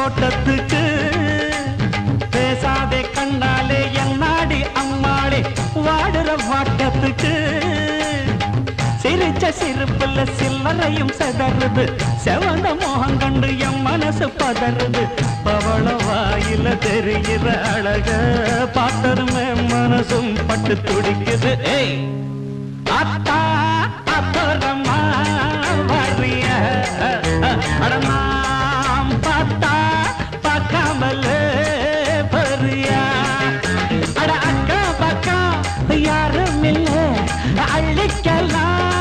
தோட்டத்துக்கு பேசாதே கண்ணாலே என்னாடி அம்மாளே வாடுற வாட்டத்துக்கு சிரிச்ச சிரிப்புல சில்லறையும் செதறுது செவந்த மோகம் கண்டு என் மனசு பதறுது பவள வாயில தெரிகிற அழக பார்த்ததுமே மனசும் பட்டு துடிக்குது ஏய் அத்தா அப்புறமா வரிய அடமாம் பார்த்தா பார்க்காமல பரியா அட அக்கா பக்கா யாரும் இல்லை அள்ளிக்கலாம்